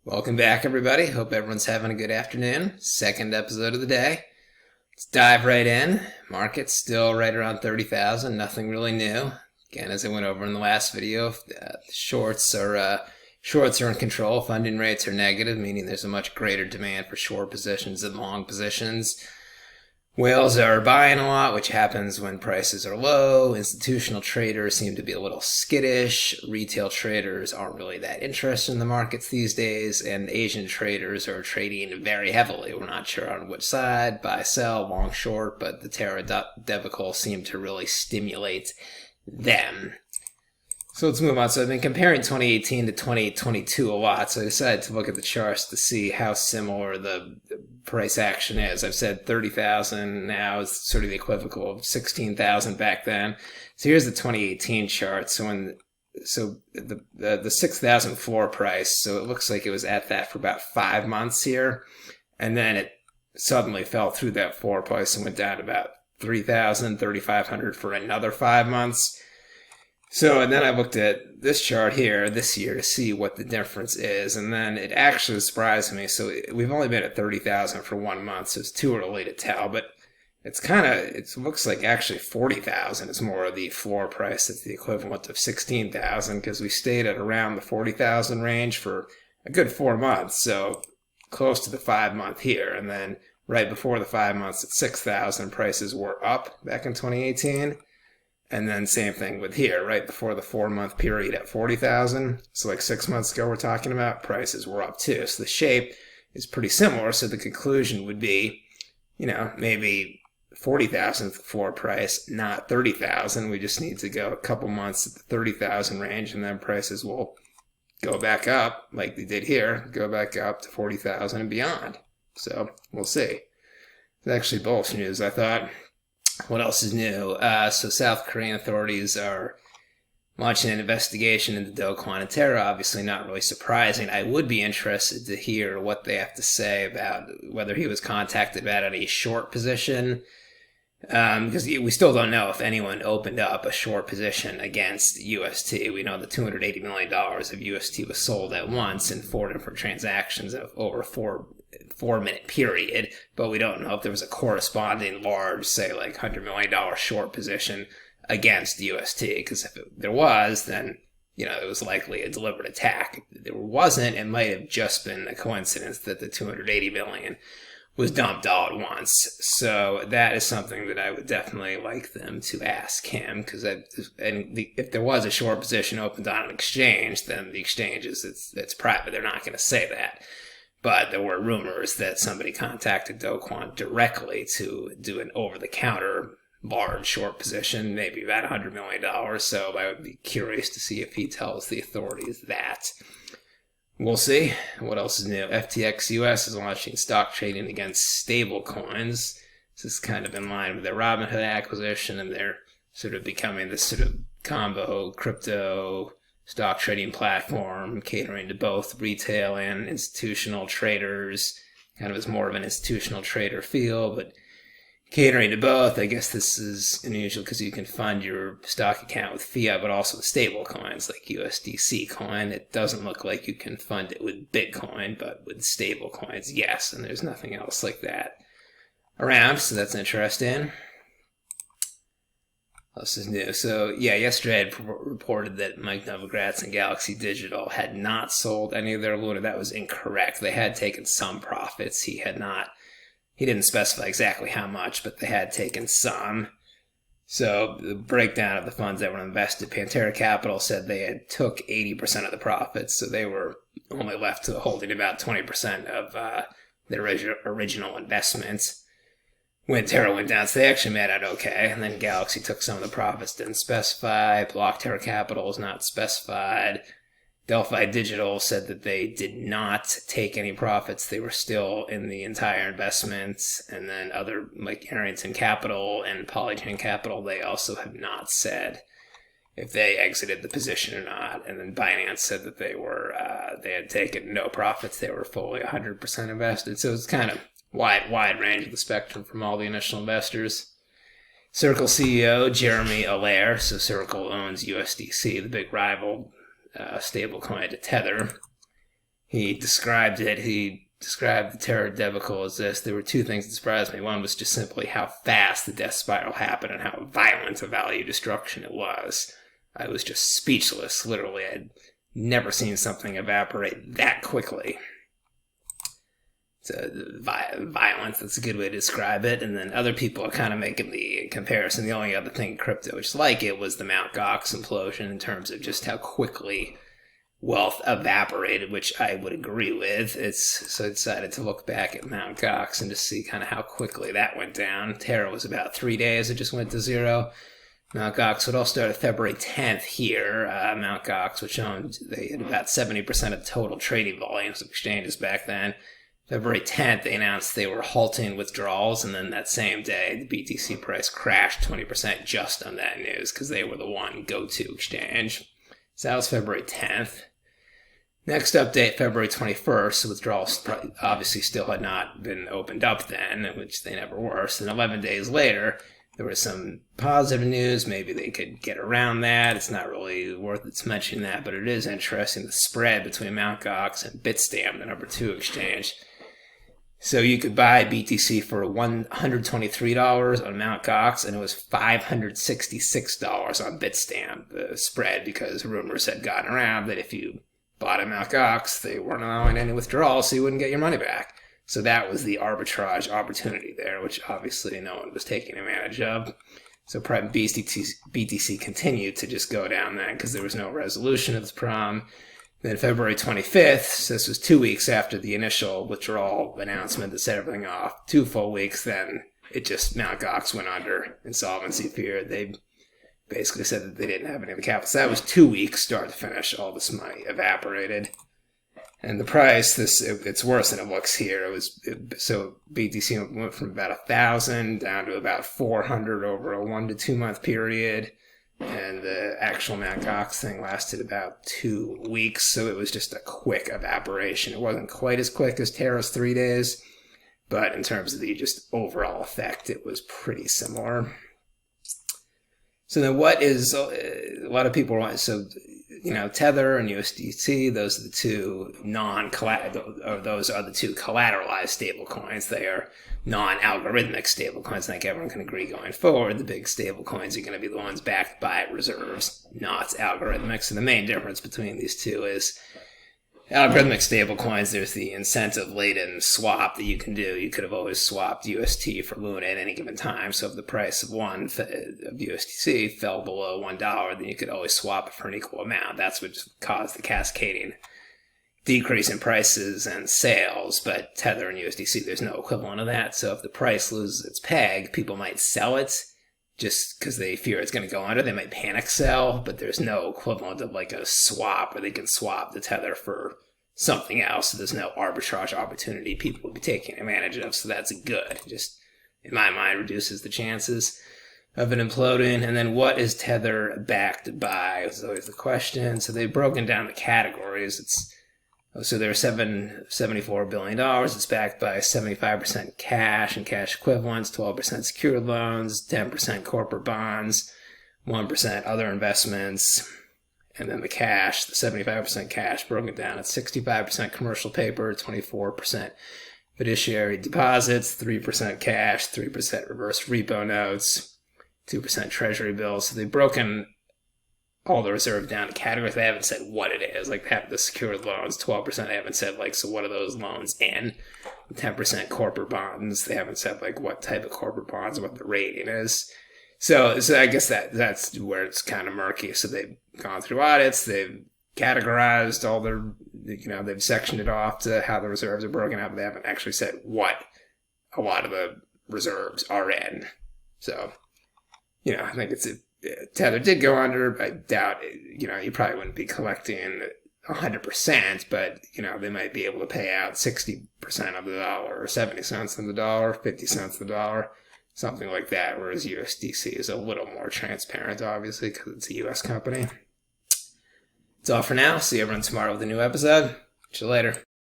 Welcome back, everybody. Hope everyone's having a good afternoon. Second episode of the day. Let's dive right in. Market's still right around 30,000. Nothing really new. Again, as I went over in the last video, shorts are in control. Funding rates are negative, meaning there's a much greater demand for short positions than long positions. Whales are buying a lot, which happens when prices are low. Institutional traders seem to be a little skittish. Retail traders aren't really that interested in the markets these days. And Asian traders are trading very heavily. We're not sure on which side, buy, sell, long, short, but the Terra debacle seemed to really stimulate them. So let's move on. So I've been comparing 2018 to 2022 a lot, so I decided to look at the charts to see how similar the price action is. I've said 30,000 now is sort of the equivalent of 16,000 back then. So here's the 2018 chart. So the 6,000 floor price, so it looks like it was at that for about 5 months here, and then it suddenly fell through that floor price and went down to about 3,000, 3,500 for another 5 months. So, and then I looked at this chart here this year to see what the difference is, and then it actually surprised me. So we've only been at 30,000 for 1 month, so it's too early to tell, but it looks like actually 40,000 is more of the floor price. It's the equivalent of 16,000 because we stayed at around the 40,000 range for a good 4 months, so close to the 5 month here, and then right before the 5 months at 6,000, prices were up back in 2018. And then same thing with here, right before the 4 month period at 40,000. So like 6 months ago we're talking about, prices were up too. So the shape is pretty similar. So the conclusion would be, maybe 40,000 floor price, not 30,000. We just need to go a couple months at the 30,000 range, and then prices will go back up like they did here, go back up to 40,000 and beyond. So we'll see. It's actually bullish news, I thought. What else is new? So South Korean authorities are launching an investigation into Kwon and Terra. Obviously not really surprising. I would be interested to hear what they have to say about whether he was contacted about any short position. Because we still don't know if anyone opened up a short position against UST. We know that $280 million of UST was sold at once in 4 different transactions of over a 4-minute period, but we don't know if there was a corresponding large, say like $100 million short position against UST, because if there was, then it was likely a deliberate attack. If there wasn't, it might have just been a coincidence that the $280 million was dumped all at once. So that is something that I would definitely like them to ask him, because if there was a short position opened on an exchange, then the exchange it's private. They're not going to say that. But there were rumors that somebody contacted Kwon directly to do an over-the-counter large short position, maybe about $100 million. So I would be curious to see if he tells the authorities that. We'll see. What else is new? FTX US is launching stock trading against stable coins. This is kind of in line with their Robinhood acquisition, and they're sort of becoming this sort of combo crypto stock trading platform catering to both retail and institutional traders. Kind of is more of an institutional trader feel, but catering to both. I guess this is unusual because you can fund your stock account with fiat, but also with stable coins like USDC coin. It doesn't look like you can fund it with Bitcoin, but with stable coins, yes. And there's nothing else like that around, so that's interesting. This is new. So yeah, yesterday I had reported that Mike Novogratz and Galaxy Digital had not sold any of their Luna. That was incorrect. They had taken some profits. He didn't specify exactly how much, but they had taken some. So the breakdown of the funds that were invested, Pantera Capital said they had took 80% of the profits, so they were only left to holding about 20% of their original investments. When Terra went down, so they actually made out okay. And then Galaxy took some of the profits, didn't specify. Block Terra Capital is not specified. Delphi Digital said that they did not take any profits. They were still in the entire investment. And then other, like Arrington Capital and Polychain Capital, they also have not said if they exited the position or not. And then Binance said that they had taken no profits. They were fully 100% invested. So it's kind of wide range of the spectrum from all the initial investors. Circle CEO Jeremy Allaire, so Circle owns USDC, the big rival stablecoin to Tether. he described the Terra debacle as this. There were two things that surprised me. One was just simply how fast the death spiral happened and how violent a value destruction it was. I was just speechless, literally. I'd never seen something evaporate that quickly. So, violence, that's a good way to describe it. And then other people are kind of making the comparison. The only other thing in crypto which is like it was the Mt. Gox implosion in terms of just how quickly wealth evaporated, which I would agree with. So I decided to look back at Mt. Gox and just see kind of how quickly that went down. Terra was about 3 days, it just went to zero. Mt. Gox would all start February 10th here. Mt. Gox, which they had about 70% of total trading volumes of exchanges back then. February 10th, they announced they were halting withdrawals, and then that same day, the BTC price crashed 20% just on that news because they were the one go-to exchange. So that was February 10th. Next update, February 21st, withdrawals obviously still had not been opened up then, which they never were. So 11 days later, there was some positive news. Maybe they could get around that. It's not really worth it to mention that, but it is interesting, the spread between Mt. Gox and Bitstamp, the number 2 exchange. So you could buy BTC for $123 on Mt. Gox, and it was $566 on Bitstamp, the spread, because rumors had gotten around that if you bought at Mt. Gox, they weren't allowing any withdrawals, so you wouldn't get your money back. So that was the arbitrage opportunity there, which obviously no one was taking advantage of. So BTC continued to just go down then because there was no resolution of this problem. Then February 25th, so this was 2 weeks after the initial withdrawal announcement that set everything off. 2 full weeks, then Mt. Gox went under insolvency fear. They basically said that they didn't have any of the capital. So that was 2 weeks, start to finish. All this money evaporated. And the price, it's worse than it looks here. So BTC went from about 1,000 down to about 400 over a 1 to 2 month period. And the actual Mt. Gox thing lasted about 2 weeks, so it was just a quick evaporation. It wasn't quite as quick as Terra's 3 days, but in terms of the just overall effect, it was pretty similar. So then what is, a lot of people want, so, Tether and USDC, those are the two those are the two collateralized stablecoins. They are non-algorithmic stablecoins. I think everyone can agree going forward, the big stablecoins are going to be the ones backed by reserves, not algorithmic. So the main difference between these two is algorithmic stablecoins, there's the incentive-laden swap that you can do. You could have always swapped UST for Luna at any given time. So if the price of USDC fell below $1, then you could always swap it for an equal amount. That's what caused the cascading decrease in prices and sales. But Tether and USDC, there's no equivalent of that. So if the price loses its peg, people might sell it just because they fear it's going to go under. They might panic sell, but there's no equivalent of like a swap where they can swap the Tether for something else. So there's no arbitrage opportunity people will be taking advantage of. So that's good. Just, in my mind, reduces the chances of it imploding. And then what is Tether backed by is always the question. So they've broken down the categories. So they're $74 billion. It's backed by 75% cash and cash equivalents, 12% secured loans, 10% corporate bonds, 1% other investments, and then the cash, the 75% cash broken down at 65% commercial paper, 24% fiduciary deposits, 3% cash, 3% reverse repo notes, 2% treasury bills. So they've broken all the reserve down to categories. They haven't said what it is. Like, they have the secured loans, 12%. They haven't said, like, so what are those loans in? 10% corporate bonds. They haven't said, like, what type of corporate bonds, what the rating is. So I guess that's where it's kind of murky. So they've gone through audits. They've categorized all their, they've sectioned it off to how the reserves are broken up. They haven't actually said what a lot of the reserves are in. So, I think Tether did go under. I doubt, you probably wouldn't be collecting 100%, but, they might be able to pay out 60% of the dollar, or 70 cents on the dollar, 50 cents on the dollar, something like that, whereas USDC is a little more transparent, obviously, because it's a U.S. company. That's all for now. See everyone tomorrow with a new episode. See you later.